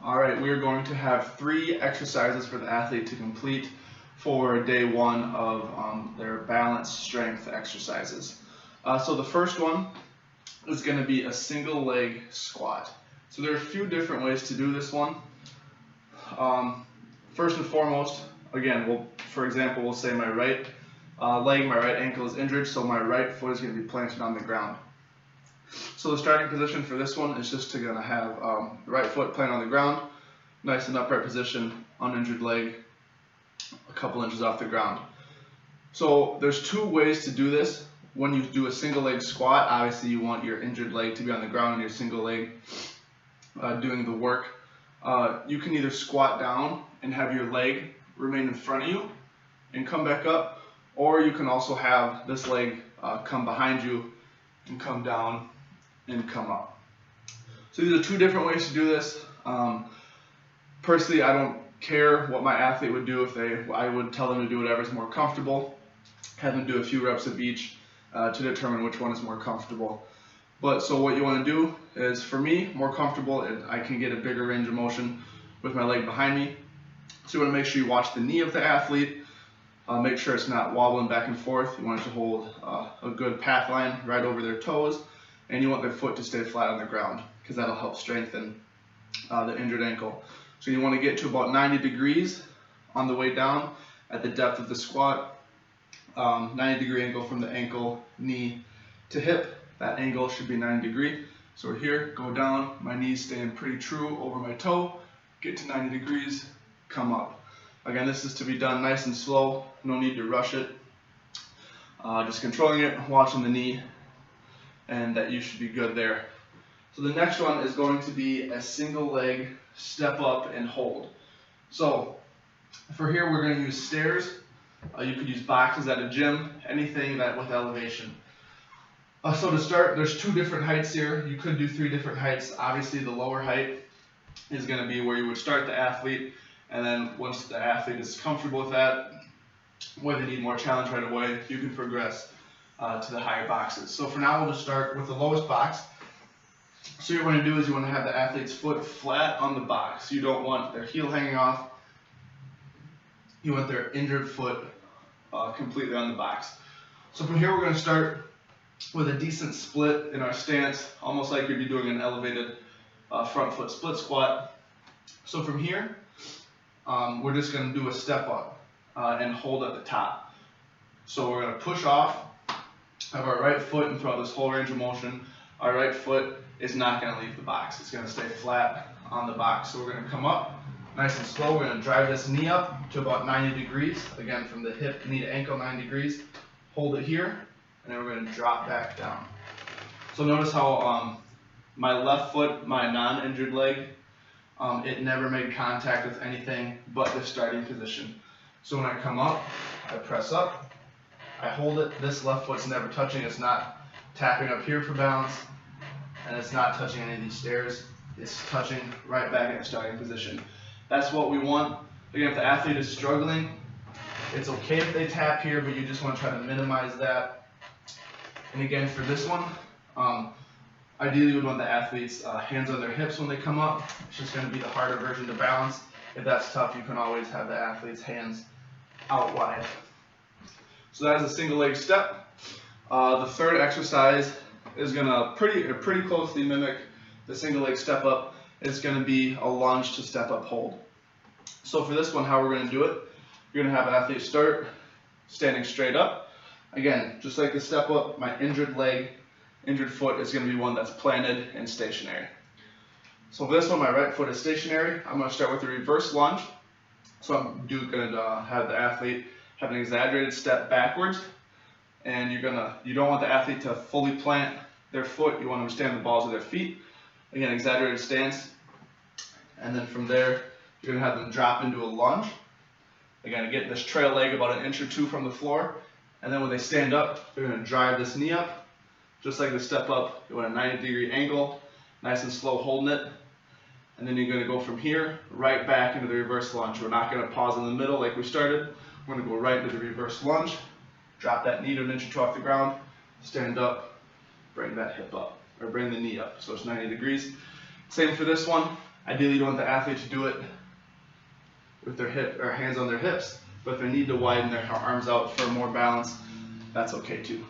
Alright, we are going to have 3 exercises for the athlete to complete for day 1 of their balance strength exercises. So the first one is going to be a single leg squat. So there are a few different ways to do this one. First and foremost, again, for example, we'll say my right leg, my right ankle is injured, so my right foot is going to be planted on the ground. So the starting position for this one is just going to have the right foot planted on the ground, nice and upright position, uninjured leg, a couple inches off the ground. So there's 2 ways to do this. When you do a single leg squat, obviously you want your injured leg to be on the ground and your single leg doing the work. You can either squat down and have your leg remain in front of you and come back up, or you can also have this leg come behind you and come down and come up. So these are 2 different ways to do this. Personally, I don't care what my athlete would do. I would tell them to do whatever is more comfortable, have them do a few reps of each to determine which one is more comfortable. So what you want to do is, for me, more comfortable, and I can get a bigger range of motion with my leg behind me. So you want to make sure you watch the knee of the athlete, make sure it's not wobbling back and forth. You want it to hold a good path line right over their toes, and you want their foot to stay flat on the ground because that'll help strengthen the injured ankle. So you want to get to about 90 degrees on the way down at the depth of the squat. 90-degree angle from the ankle, knee to hip. That angle should be 90 degrees. So we're here, go down, my knee's staying pretty true over my toe, get to 90 degrees, come up. Again, this is to be done nice and slow, no need to rush it. Just controlling it, watching the knee, and that you should be good there. So the next one is going to be a single leg step up and hold. So for here, we're going to use stairs. You could use boxes at a gym, anything that with elevation. So to start, there's 2 different heights here. You could do 3 different heights. Obviously, the lower height is going to be where you would start the athlete, and then once the athlete is comfortable with that, where they need more challenge right away, you can progress to the higher boxes. So for now, we'll just start with the lowest box. So what you want to do is you want to have the athlete's foot flat on the box. You don't want their heel hanging off. You want their injured foot completely on the box. So from here, we're going to start with a decent split in our stance, almost like you'd be doing an elevated front foot split squat. So from here, we're just going to do a step up and hold at the top. So we're going to push off, have our right foot, and throughout this whole range of motion, our right foot is not going to leave the box. It's going to stay flat on the box. So we're going to come up nice and slow. We're going to drive this knee up to about 90 degrees. Again, from the hip, knee to ankle, 90 degrees. Hold it here, and then we're going to drop back down. So notice how my left foot, my non-injured leg, it never made contact with anything but the starting position. So when I come up, I press up, I hold it. This left foot's never touching. It's not tapping up here for balance, and it's not touching any of these stairs. It's touching right back in the starting position. That's what we want. Again, if the athlete is struggling, it's okay if they tap here, but you just want to try to minimize that. And again, for this one, ideally we want the athlete's hands on their hips when they come up. It's just going to be the harder version to balance. If that's tough, you can always have the athlete's hands out wide. So that is a single leg step. The third exercise is going to pretty closely mimic the single leg step up. It's going to be a lunge to step up hold. So for this one, how we're going to do it, you're going to have an athlete start standing straight up. Again, just like the step up, my injured leg, injured foot is going to be one that's planted and stationary. So for this one, my right foot is stationary. I'm going to start with the reverse lunge. So I'm going to have the athlete have an exaggerated step backwards, and you don't want the athlete to fully plant their foot. You want them to stand on the balls of their feet. Again, exaggerated stance. And then from there, you're going to have them drop into a lunge. Again, get this trail leg about 1 inch or 2 from the floor. And then when they stand up, they're going to drive this knee up. Just like the step up, you want a 90-degree angle, nice and slow holding it. And then you're going to go from here right back into the reverse lunge. We're not going to pause in the middle like we started. We're going to go right into the reverse lunge. Drop that knee to 1 inch or 2 off the ground. Stand up, bring that hip up, or bring the knee up. So it's 90 degrees. Same for this one. Ideally, you want the athlete to do it with their hands on their hips, but if they need to widen their arms out for more balance, that's okay too.